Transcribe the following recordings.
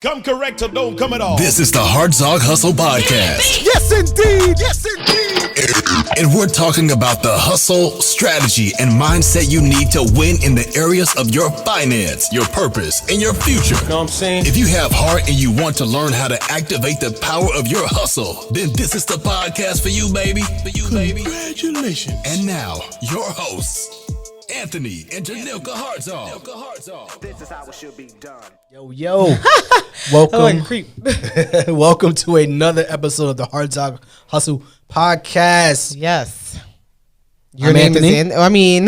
Come correct or don't come at all. This is the Hartzog Hustle Podcast. Yes, indeed. Yes, indeed. And we're talking about the hustle, strategy, and mindset you need to win in the areas of your finance, your purpose, and your future. Know what I'm saying? If you have heart and you want to learn how to activate the power of your hustle, then this is the podcast for you, baby. For you, baby. Congratulations. And now, your hosts, Anthony and Janilka Hartzog. This is how it should be done. Yo, welcome. Like creep. Welcome to another episode of the Hartzog Hustle Podcast. Yes. Your name is Anthony. You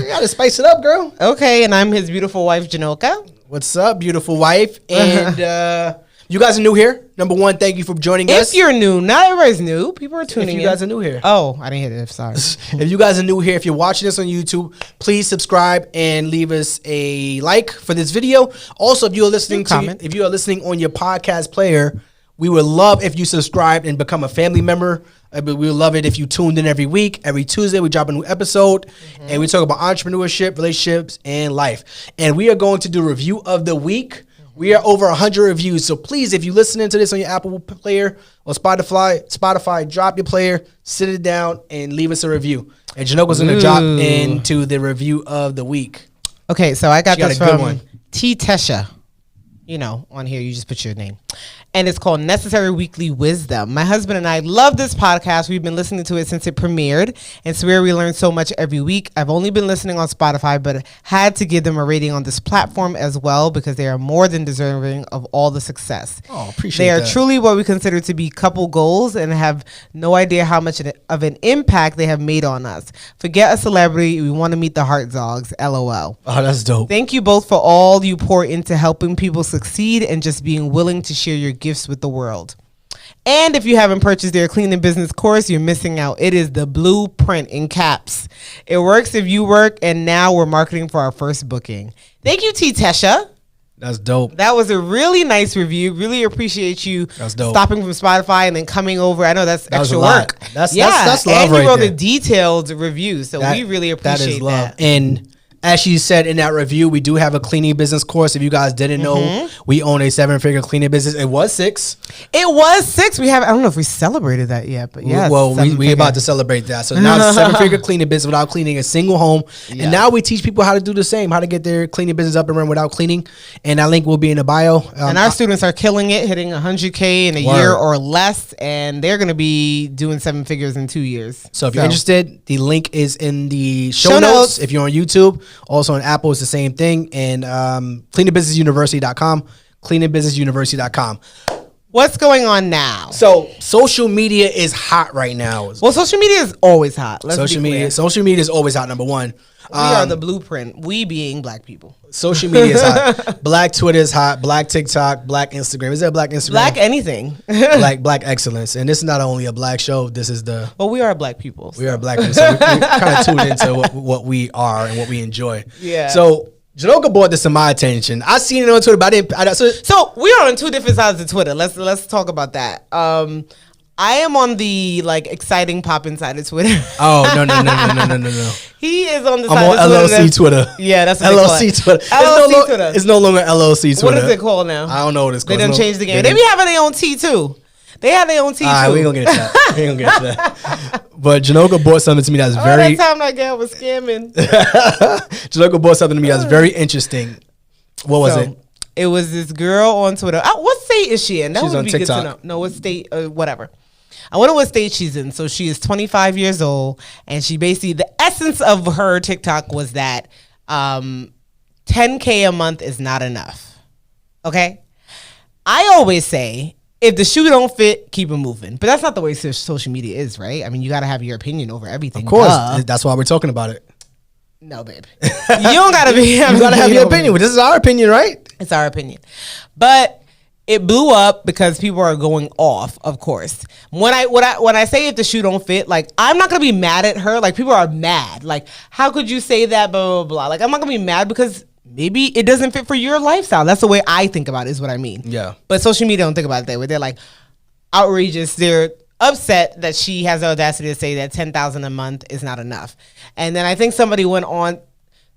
Gotta spice it up, girl. okay, and I'm his beautiful wife, Janilka. What's up, beautiful wife? And you guys are new here. Number one, thank you for joining us. If you're new, not everybody's new. People are tuning If in. you guys are new here. Oh, I didn't hear it. Sorry. If you guys are new here, if you're watching this on YouTube, please subscribe and leave us a like for this video. Also, if you are listening if you are listening on your podcast player, we would love if you subscribe and become a family member. We would love it if you tuned in every week. Every Tuesday, we drop a new episode, and we talk about entrepreneurship, relationships, and life. And we are going to do a review of the week. We are over 100 reviews, so please, if you're listening to this on your Apple player or Spotify, drop your player, sit it down, and leave us a review. And Janoka's going to drop into the review of the week. Okay, so I got She got this a good from one. T. Tesha. You know, on here, you just put your name. And it's called Necessary Weekly Wisdom. My husband and I love this podcast. We've been listening to it since it premiered and swear we learn so much every week. I've only been listening on Spotify, but had to give them a rating on this platform as well because they are more than deserving of all the success. Oh, appreciate They are that. truly what we consider to be couple goals and have no idea how much of an impact they have made on us. Forget a celebrity. We want to meet the Hartzogs. LOL. Oh, that's dope. Thank you both for all you pour into helping people succeed and just being willing to share your gifts with the world. And if you haven't purchased their cleaning business course, you're missing out. It is the blueprint in caps. It works if you work, and now we're marketing for our first booking. Thank you, T. Tesha. That's dope. That was a really nice review. Really appreciate you That's dope. stopping from Spotify and then coming over. I know that's That was extra a lot. work. That's love and right you wrote there. a detailed review, so we really appreciate that. And as she said in that review, we do have a cleaning business course. If you guys didn't know, we own a 7-figure cleaning business. It was 6. It was 6. I don't know if we celebrated that yet, but yeah. Well, we about to celebrate that. So now it's a 7-figure cleaning business without cleaning a single home. Yeah. And now we teach people how to do the same, how to get their cleaning business up and running without cleaning. And that link will be in the bio. And our students are killing it, hitting 100K in a year or less, and they're going to be doing 7 figures in 2 years. So if you're interested, the link is in the show notes. If you're on YouTube, also on Apple, it's the same thing. And cleaningbusinessuniversity.com, cleaningbusinessuniversity.com. What's going on now? So social media is hot right now. Well, social media is always hot. Let's Social be media is always hot. Number one. We are the blueprint. We being black people. Social media is hot. Black Twitter is hot. Black TikTok. Black Instagram. Is there a black Instagram? Black anything. Black excellence. And this is not only a black show. This is Well, we are black people. we are black people. So we kind of tuned into what we are and what we enjoy. Yeah. So Janoka brought this to my attention. I seen it on Twitter, but I didn't. So we are on 2 different sides of Twitter. Let's talk about that. I am on the exciting poppin' side of Twitter. Oh no. He is on the I'm side on of Twitter. LLC Twitter. Yeah, that's what they call LLC it. Twitter. LLC Twitter. It's no longer LLC Twitter. What is it called now? I don't know what it's They called. done changed the game. They be having their own T too. They have their own T too. All right, we ain't gonna get to that. We ain't gonna get to that. But Janoka bought something to me that's very. That time that girl was scamming. Janoka bought something to me that's very interesting. What was it? It was this girl on Twitter. What state is she in? That She's would on be good to TikTok. know. No, what state? Whatever. I wonder what state she's in. So she is 25 years old, and she basically, the essence of her TikTok was that 10K a month is not enough. Okay? I always say, if the shoe don't fit, keep it moving. But that's not the way social media is, right? I mean, you got to have your opinion over everything. Of course, Duh. that's why we're talking about it. No, babe. You don't got to be. You gotta have your opinion. This is our opinion, right? It's our opinion. But it blew up because people are going off, of course. When I say if the shoe don't fit, I'm not gonna be mad at her. People are mad. How could you say that? Blah blah blah. I'm not gonna be mad because maybe it doesn't fit for your lifestyle. That's the way I think about it, is what I mean. Yeah. But social media don't think about it that way. They're outrageous. They're upset that she has the audacity to say that $10,000 a month is not enough. And then I think somebody went on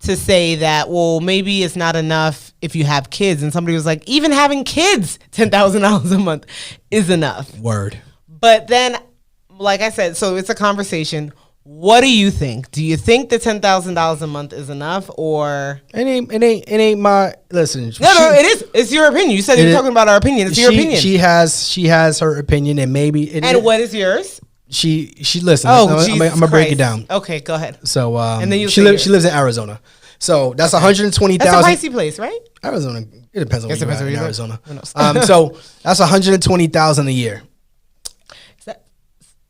to say that, well, maybe it's not enough if you have kids. And somebody was like, even having kids, $10,000 a month is enough. Word. But then, like I said, so it's a conversation. What do you think? Do you think the $10,000 a month is enough, or It ain't my listen. no, it is. It's your opinion. You said you're talking about our opinion. It's your opinion. She has her opinion, and maybe. And what is yours? She listen. Oh, I'm gonna break it down. Okay, go ahead. So and then she lives in Arizona. So that's 120,000. That's a pricey place, right? Arizona. It depends on where you are in Arizona. Live. So that's 120,000 a year.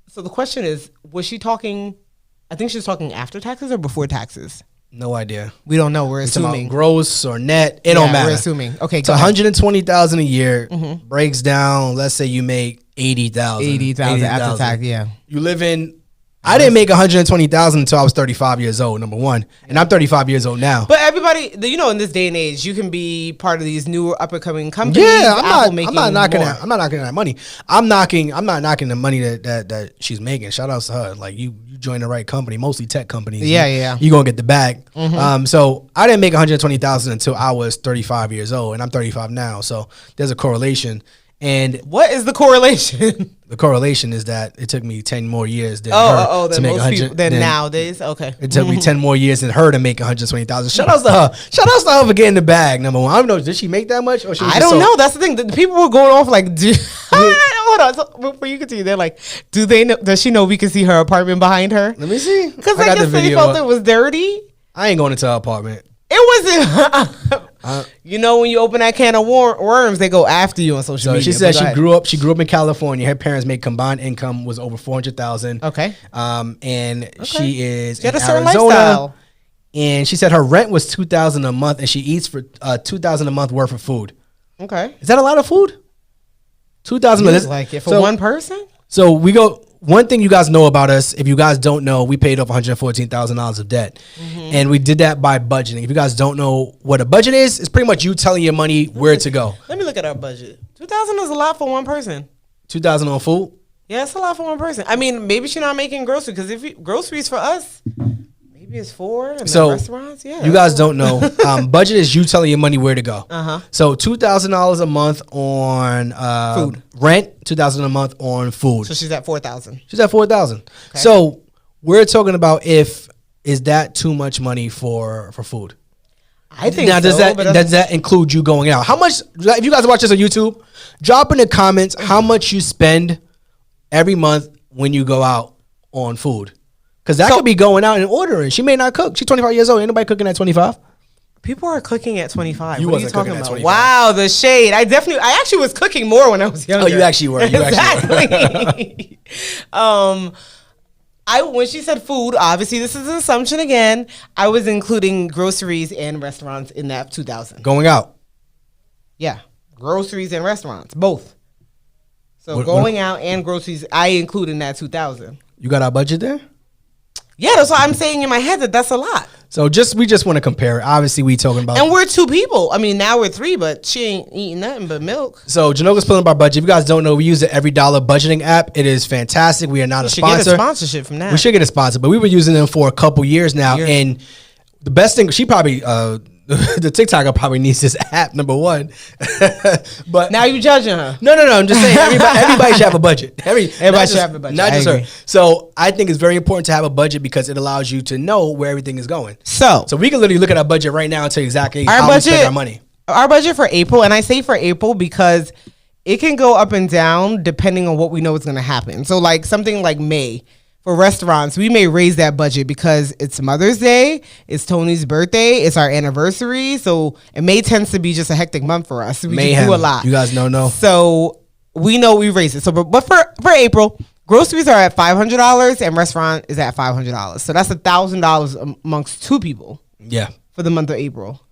So the question is, was she talking? I think she was talking after taxes or before taxes. No idea. We don't know. We're It's about assuming gross or net. It don't matter. We're assuming. Okay, so 120,000 a year breaks down. Let's say you make 80,000. 80,000 after tax. Yeah. You live in. I didn't make 120,000 until I was 35 years old. Number one, and I'm 35 years old now. But everybody, in this day and age, you can be part of these newer up and coming companies. Yeah, I'm not knocking that. I'm not knocking that money. I'm not knocking the money that she's making. Shout outs to her. Like you join the right company, mostly tech companies. Yeah. You gonna get the bag. So I didn't make 120,000 until I was 35 years old, and I'm 35 now. So there's a correlation. And what is the correlation? The correlation is that it took me 10 more years than her to make 100. Than nowadays. Okay. It took me 10 more years than her to make 120,000. Shout outs to her. Shout outs to her for getting the bag. Number one. I don't know. Did she make that much? Or I don't know. That's the thing. The people were going off like, hold on. So before you continue, they're like, do they know? Does she know we can see her apartment behind her? Let me see. Because I guess they felt it was dirty. I ain't going into her apartment. It wasn't. When you open that can of worms, they go after you on social media. She said she grew up in California. Her parents made combined income was over 400,000. Okay. And she is she had in a certain Arizona. Lifestyle. And she said her rent was $2,000 a month, and she eats for $2,000 a month worth of food. Okay. Is that a lot of food? $2,000 like it for one person. So we go. One thing you guys know about us, if you guys don't know, we paid off $114,000 of debt. And we did that by budgeting. If you guys don't know what a budget is, it's pretty much you telling your money where to go. Let me look at our budget. $2,000 is a lot for one person. $2,000 on food? Yeah, it's a lot for one person. I mean, maybe she's not making groceries, because groceries for us, maybe it's $4. And so restaurants, yeah. You guys don't know. Budget is you telling your money where to go. So $2,000 a month on food, rent. $2,000 a month on food. So she's at $4,000. She's at $4,000. Okay. So we're talking about is that too much money for food? I think now, does that include you going out? How much? If you guys watch this on YouTube, drop in the comments how much you spend every month when you go out on food. Because that could be going out and ordering. She may not cook. She's 25 years old. Ain't nobody cooking at 25. People are cooking at 25. You what are you wasn't talking cooking at about? 25. Wow, the shade. I actually was cooking more when I was younger. Oh, you actually were. Exactly. When she said food, obviously this is an assumption again. I was including groceries and restaurants in that 2,000. Going out. Yeah, groceries and restaurants, both. So going out and groceries, I include in that 2,000. You got our budget there? Yeah, that's what I'm saying in my head, that's a lot. So we just want to compare it. Obviously, we talking about... And we're 2 people. I mean, now we're 3, but she ain't eating nothing but milk. So Janoka's pulling up our budget. If you guys don't know, we use the Every Dollar budgeting app. It is fantastic. We are not a sponsor. We should get a sponsorship from that. We should get a sponsor, but we've been using them for a couple years now. And the best thing, she probably... the TikToker probably needs this app, number one. But now you judging her. No. I'm just saying everybody should have a budget. Everybody should have a budget. Not just her. So I think it's very important to have a budget because it allows you to know where everything is going. So we can literally look at our budget right now and tell you exactly how we spend our money. Our budget for April, and I say for April because it can go up and down depending on what we know is going to happen. So like something like May. For restaurants, we may raise that budget because it's Mother's Day, it's Tony's birthday, it's our anniversary. So, and May tends to be just a hectic month for us. We do a lot. You guys don't know. So we know we raise it. So, but for April, groceries are at $500 and restaurant is at $500. So that's $1,000 amongst 2 people. Yeah. For the month of April.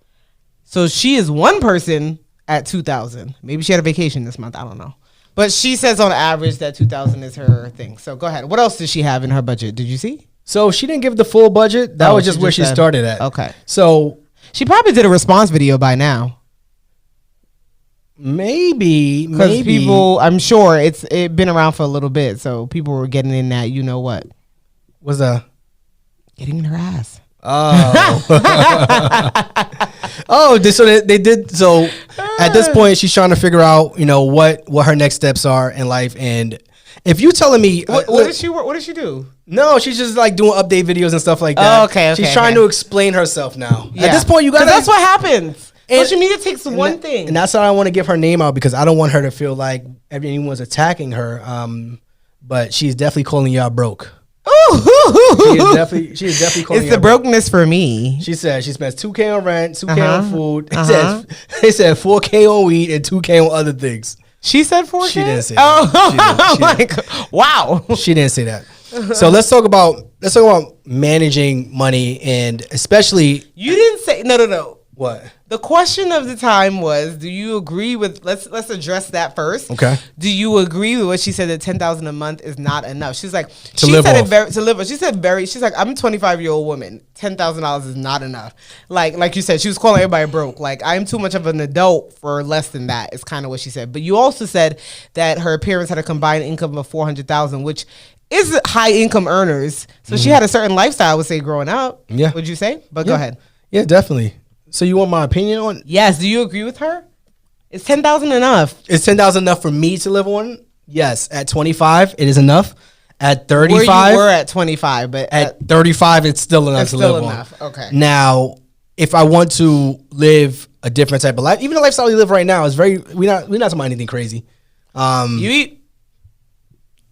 So she is one person at $2,000. Maybe she had a vacation this month. I don't know. But she says on average that 2,000 is her thing. So go ahead. What else does she have in her budget? Did you see? So she didn't give the full budget. That was just where she started at. Okay. So she probably did a response video by now. Maybe people, I'm sure it's been around for a little bit. So people were getting in that, you know what? Was getting in her ass. Oh, so they did. So at this point, she's trying to figure out, what her next steps are in life. And if you telling me, what did she do? No, she's just like doing update videos and stuff like that. Oh, okay. She's trying to explain herself now. Yeah. At this point, you got that's what happens. Social media takes one thing, and that's why I want to give her name out, because I don't want her to feel like anyone's attacking her. But she's definitely calling y'all broke. She is definitely calling. It's the brokenness for me. She said she spends $2K on rent, $2K on food. It said $4K on weed and $2K on other things. She said $4K. She didn't say that. Oh, like wow. She didn't say that. So let's talk about managing money, and especially you didn't say no. What? The question of the time was, do you agree with, let's address that first. Okay. Do you agree with what she said, that $10,000 a month is not enough? She's like, she's like, I'm a 25-year-old woman. $10,000 is not enough. Like you said, she was calling everybody broke. Like, I'm too much of an adult for less than that, is kind of what she said. But you also said that her parents had a combined income of $400,000, which is high income earners. So she had a certain lifestyle, I would say, growing up. Yeah. Would you say? But go ahead. Yeah, definitely. So you want my opinion on? Yes. Do you agree with her? Is $10,000 enough? Is $10,000 enough for me to live on? Yes. At 25, it is enough. At 35, where you were at 25, but at 35, it's still enough to live on. Okay. Now, if I want to live a different type of life, even the lifestyle we live right now is we're not talking about anything crazy. You eat.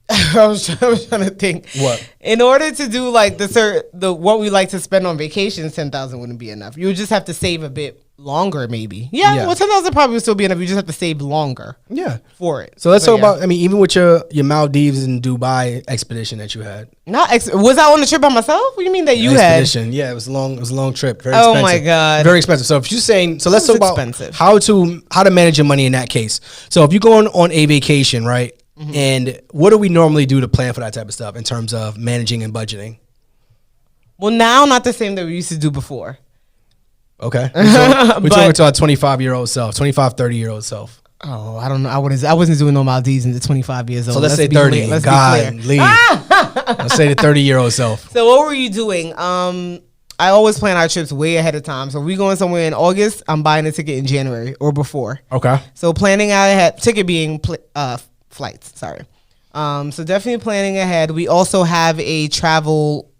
I was trying to think. What? In order to do like the what we like to spend on vacations, $10,000 wouldn't be enough. You would just have to save a bit longer, maybe. Yeah. Well, $10,000 probably would still be enough. You just have to save longer. Yeah. For it. So let's talk about. I mean, even with your Maldives and Dubai expedition that you had. Was I on the trip by myself? What do you mean that you expedition? had? Yeah, it was a long trip. Very expensive. Oh my God. Very expensive. So if you're saying, so let's talk about how to manage your money in that case. So if you're going on a vacation, right? Mm-hmm. And what do we normally do to plan for that type of stuff in terms of managing and budgeting? Well, now not the same that we used to do before. Okay. We're talking to our 25-year-old self, 25, 30-year-old self. Oh, I don't know. I wasn't doing no Maldives into 25 years old. So let's say 30. Let's say the 30-year-old self. So what were you doing? I always plan our trips way ahead of time. So if we going somewhere in August, I'm buying a ticket in January or before. Okay. So planning out ahead, ticket being flights, sorry. So definitely planning ahead. We also have a travel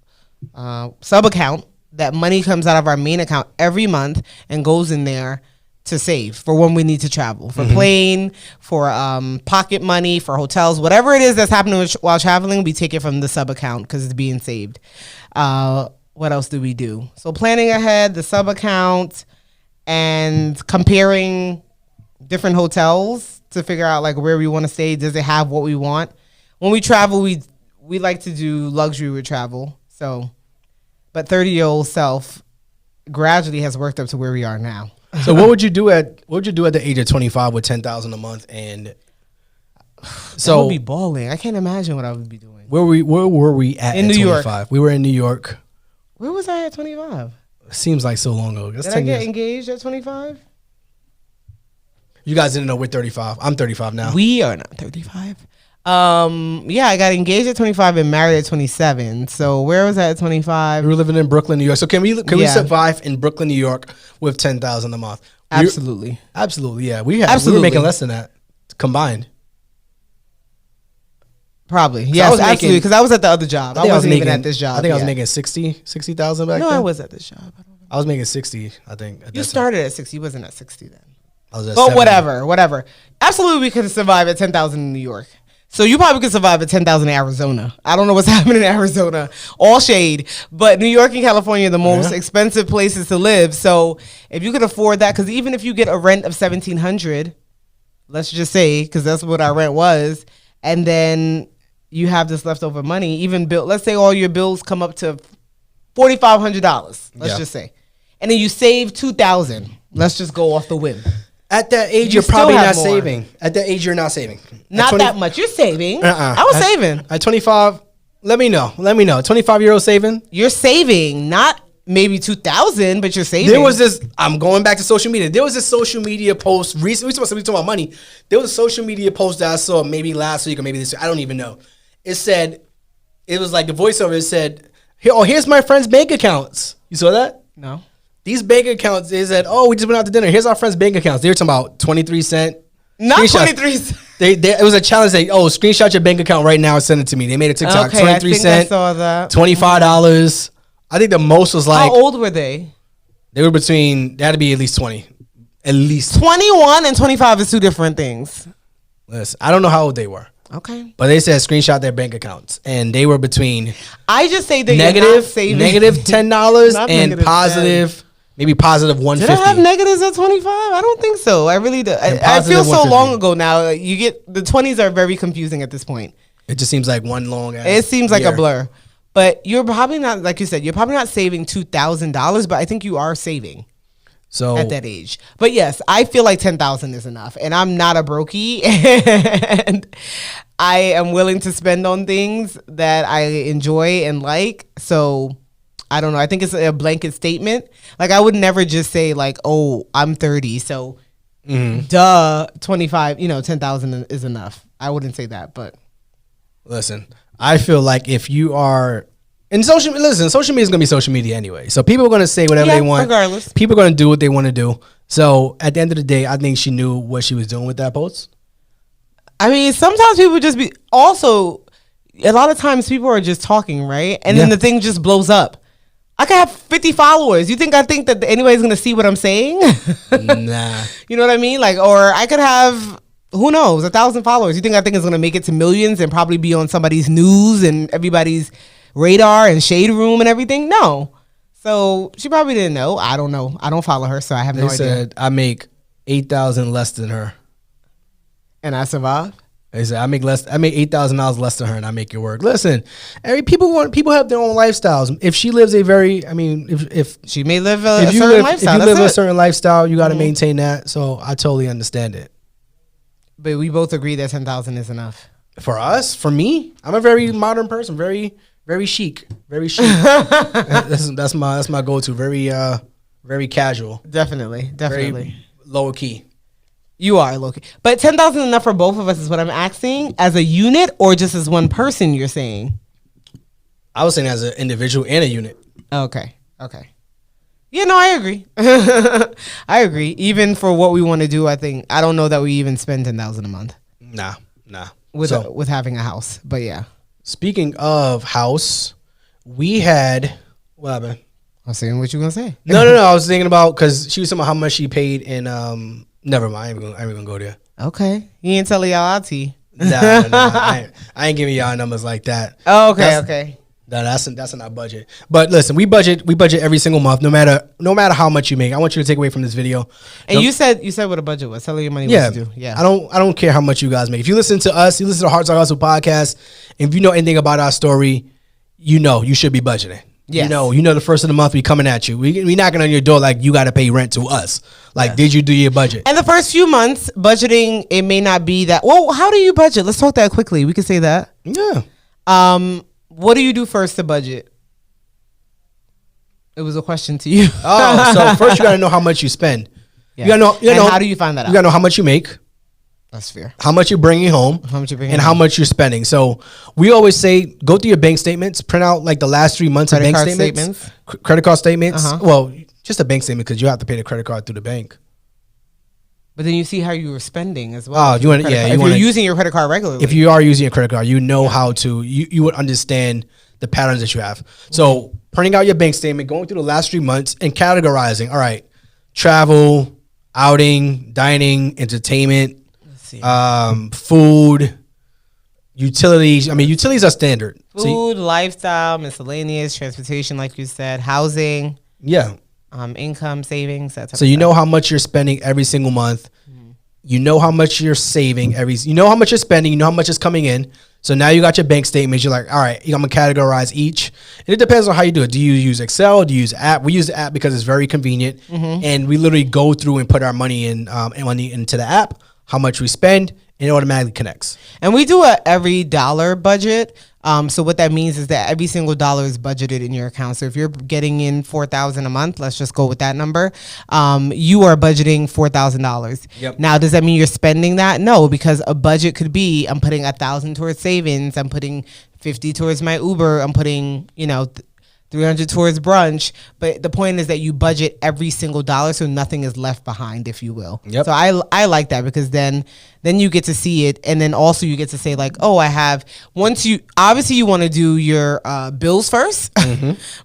sub account that money comes out of our main account every month and goes in there to save for when we need to travel, for plane, for pocket money, for hotels, whatever it is that's happening while traveling, we take it from the sub account because it's being saved. What else do we do? So planning ahead, the sub account, and comparing different hotels to figure out like where we want to stay. Does it have what we want? When we travel, we like to do luxury with travel. So, but 30-year-old self gradually has worked up to where we are now. So what would you do at the age of 25 with $10,000 a month? And so that would be balling. I can't imagine what I would be doing. Where were we at in New 25? York? We were in New York. Where was I at 25? Seems like so long ago. Did I get engaged at 25? You guys didn't know we're 35. I'm 35 now. We are not 35. Yeah, I got engaged at 25 and married at 27. So where was I at 25? We were living in Brooklyn, New York. So can we survive in Brooklyn, New York with $10,000 a month? Absolutely. Absolutely, yeah. We were making less than that combined. Probably. Yes, absolutely. Because I was at the other job. I wasn't even at this job. I think I was making 60,000 back then. No, I was at this job. I was making 60, I think. You started at 60. You wasn't at 60 then. I was at but 70. whatever. Absolutely, we could survive at 10,000 in New York. So you probably could survive at 10,000 in Arizona. I don't know what's happening in Arizona. All shade. But New York and California are the most expensive places to live. So if you could afford that, because even if you get a rent of $1,700, let's just say, because that's what our rent was, and then you have this leftover money, even let's say all your bills come up to $4,500. Let's just say. And then you save $2,000. Let's just go off the whim. At that age, you're probably not saving. At that age, you're not saving. Not that much. You're saving. I was saving. At 25, let me know. 25-year-old saving? You're saving. Not maybe 2,000, but you're saving. There was this, I'm going back to social media. There was this social media post recently. We're talking about money. There was a social media post that I saw maybe last week or maybe this week. I don't even know. It said, it was like the voiceover. It said, Here's my friend's bank accounts. You saw that? No. These bank accounts, they said, oh, we just went out to dinner. Here's our friend's bank accounts. They were talking about 23 cents. Not 23 cents. It was a challenge. Screenshot your bank account right now and send it to me. They made a TikTok. Okay, 23 I cents. I saw that. $25. I think the most was like. How old were they? They were between. They had to be at least 20. At least 21 and 25 is two different things. Listen, I don't know how old they were. Okay. But they said screenshot their bank accounts, and they were between. I just say that negative $10 Not and negative positive. 10. Maybe positive 150. Did I have negatives at 25? I don't think so. I really do. I feel so long ago now. You get the 20s are very confusing at this point. It just seems like one long ass It seems like year. a blur. But you're probably not, like you said, you're probably not saving $2,000, but I think you are saving. So at that age. But yes, I feel like 10,000 is enough. And I'm not a brokey. And I am willing to spend on things that I enjoy and like. So I don't know. I think it's a blanket statement. Like I would never just say like, oh, I'm 30. So duh, 25, 10,000 is enough. I wouldn't say that, but. Listen, I feel like if you are social media is going to be social media anyway. So people are going to say whatever they want. Regardless. People are going to do what they want to do. So at the end of the day, I think she knew what she was doing with that post. I mean, sometimes people just be also a lot of times people are just talking, right? And then the thing just blows up. I could have 50 followers. You think I think that anybody's going to see what I'm saying? Nah. You know what I mean? Like, or I could have, who knows, 1,000 followers. You think I think it's going to make it to millions and probably be on somebody's news and everybody's radar and shade room and everything? No. So she probably didn't know. I don't know. I don't follow her, so I have no idea. They said I make $8,000 less than her. And I survive? They said I make $8,000 less than her, and I make it work. Listen, people have their own lifestyles. If she lives if she may live a certain lifestyle, if you live a certain lifestyle, you got to maintain that. So I totally understand it. But we both agree that 10,000 is enough. For us, for me, I'm a very modern person, very chic, very chic. that's my go-to. Very casual. Definitely. Very lower key. You are low key, but 10,000 enough for both of us is what I'm asking. As a unit or just as one person? You're saying? I was saying as an individual and a unit. Okay. Yeah, no, I agree. I agree. Even for what we want to do, I don't know that we even spend 10,000 a month. Nah. With having a house, but yeah. Speaking of house, we had what happened? I was saying what you gonna say. No. I was thinking about because she was talking about how much she paid in. Never mind. I ain't even gonna go there. Okay, you ain't telling y'all auntie. Nah. I ain't giving y'all numbers like that. Oh, okay. No, that's in our budget. But listen, we budget every single month, no matter how much you make. I want you to take away from this video. And you said what a budget was. Tell her your money was to do. Yeah. I don't care how much you guys make. If you listen to us, you listen to Hartzog Hustle podcast, and if you know anything about our story, you should be budgeting. Yes. You know the first of the month we coming at you. We knocking on your door like you got to pay rent to us. Like, did you do your budget? And the first few months, budgeting, it may not be that. Well, how do you budget? Let's talk that quickly. We could say that. Yeah. What do you do first to budget? It was a question to you. So first you got to know how much you spend. Yeah. You got to know. How do you find that out? You got to know how much you make. That's fair. How much you're bringing home, and how much you're spending. So we always say, go through your bank statements, print out like the last 3 months of bank statements. Credit card statements. Well, just a bank statement because you have to pay the credit card through the bank. But then you see how you were spending as well. Oh, you want to? Yeah, if you're using your credit card regularly. If you are using a credit card, you know how to. You would understand the patterns that you have. So printing out your bank statement, going through the last 3 months, and categorizing. All right, travel, outing, dining, entertainment. Food, utilities. I mean, utilities are standard. Food, lifestyle, miscellaneous, transportation, like you said, housing. Yeah. Income, savings. That type so of you stuff. know how much you're spending every single month. You know how much you're saving you know how much you're spending. You know how much is coming in. So now you got your bank statements. You're like, all right, I'm gonna categorize each. And it depends on how you do it. Do you use Excel? Do you use app? We use the app because it's very convenient, and we literally go through and put our money into the app. How much we spend, and it automatically connects. And we do a every dollar budget. So what that means is that every single dollar is budgeted in your account. So if you're getting in $4,000 a month, let's just go with that number. You are budgeting $4,000. Yep. Now, does that mean you're spending that? No, because a budget could be I'm putting 1,000 towards savings. I'm putting 50 towards my Uber. I'm putting $300 towards brunch. But the point is that you budget every single dollar, so nothing is left behind, if you will. Yep. So I like that, because then you get to see it, and then also you get to say like, oh, I have, once you obviously you want to do your bills first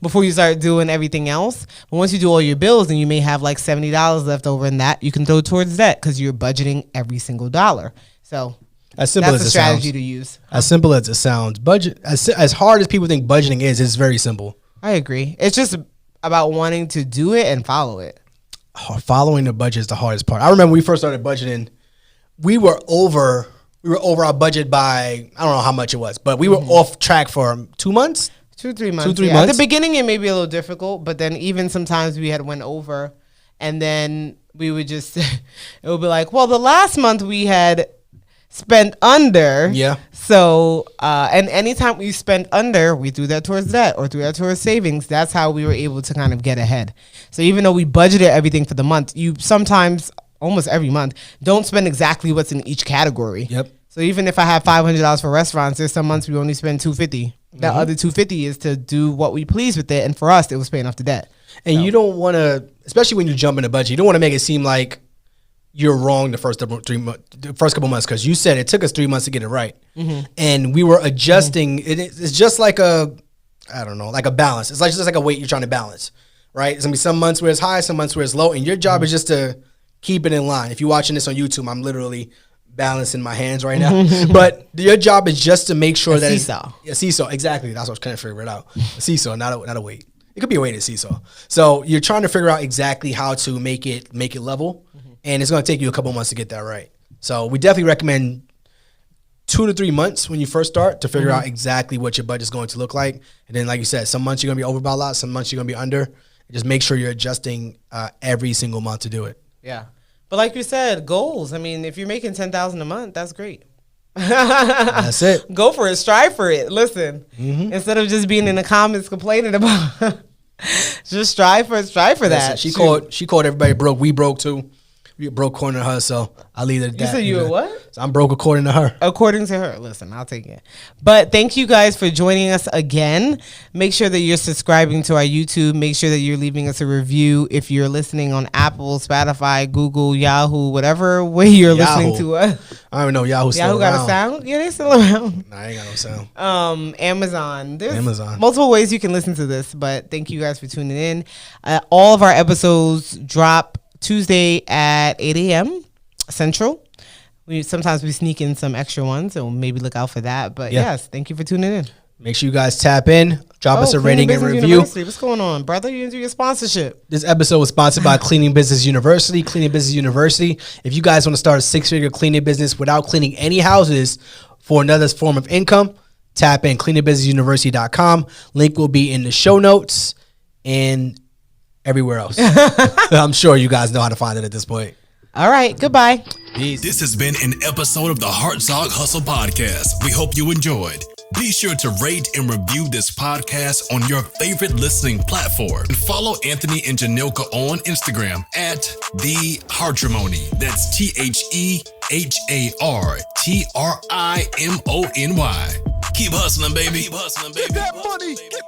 before you start doing everything else. But once you do all your bills, then you may have like $70 left over, in that you can throw towards that, because you're budgeting every single dollar. So as simple that's as a it strategy sounds. to use. As simple as it sounds. Budget, as hard as people think budgeting is, it's very simple. I agree. It's just about wanting to do it and follow it. Following the budget is the hardest part. I remember when we first started budgeting, we were over our budget by, I don't know how much it was, but we were off track for 2 months. 2-3 months. 2-3 At months. the beginning, it may be a little difficult, but then even sometimes we had went over, and then we would just, it would be like, well, the last month we had spent under. Yeah. So, and anytime we spent under, we threw that towards debt or threw that towards savings. That's how we were able to kind of get ahead. So even though we budgeted everything for the month, you sometimes, almost every month, don't spend exactly what's in each category. Yep. So even if I have $500 for restaurants, there's some months we only spend $250. That other $250 is to do what we please with it, and for us, it was paying off the debt. And you don't want to, especially when you jump in a budget, you don't want to make it seem like you're wrong the first couple months, because you said it took us 3 months to get it right, and we were adjusting. It's just like a balance. It's like just like a weight you're trying to balance, right? It's gonna be some months where it's high, some months where it's low, and your job is just to keep it in line. If you're watching this on YouTube, I'm literally balancing my hands right now, but your job is just to make sure that seesaw. It's a seesaw. Exactly. That's what I was trying to figure it out. A seesaw, not a weight. It could be a weighted seesaw. So you're trying to figure out exactly how to make it level, and it's going to take you a couple months to get that right. So we definitely recommend 2 to 3 months when you first start to figure out exactly what your budget's going to look like. And then, like you said, some months you're going to be over by a lot, some months you're going to be under. And just make sure you're adjusting every single month to do it. Yeah. But like you said, goals. I mean, if you're making $10,000 a month, that's great. That's it. Go for it. Strive for it. Listen, instead of just being in the comments complaining about, just strive for that. She called everybody broke. We broke too. We broke according to her, so I'll leave it at that. You said you were what? So I'm broke according to her. According to her. Listen, I'll take it. But thank you guys for joining us again. Make sure that you're subscribing to our YouTube. Make sure that you're leaving us a review if you're listening on Apple, Spotify, Google, Yahoo, whatever way you're listening to us. I don't even know Yahoo's still Yahoo around. got a sound? Yeah, they still around. Nah, I ain't got no sound. Amazon. There's Amazon. multiple ways you can listen to this, but thank you guys for tuning in. All of our episodes drop Tuesday at 8 a.m. Central. Sometimes we sneak in some extra ones, so maybe look out for that. But yes, thank you for tuning in. Make sure you guys tap in, drop us a rating and review. University. What's going on, brother? You into your sponsorship? This episode was sponsored by Cleaning Business University. Cleaning Business University. If you guys want to start a 6-figure cleaning business without cleaning any houses for another form of income, tap in cleaningbusinessuniversity.com. Link will be in the show notes and everywhere else. I'm sure you guys know how to find it at this point. All right. Goodbye. Peace. This has been an episode of the Hartzog Hustle Podcast. We hope you enjoyed. Be sure to rate and review this podcast on your favorite listening platform. And follow Anthony and Janilka on Instagram at The Hartrimony. That's TheHartrimony. Keep hustling, baby. Keep hustling, baby. Get that money. Get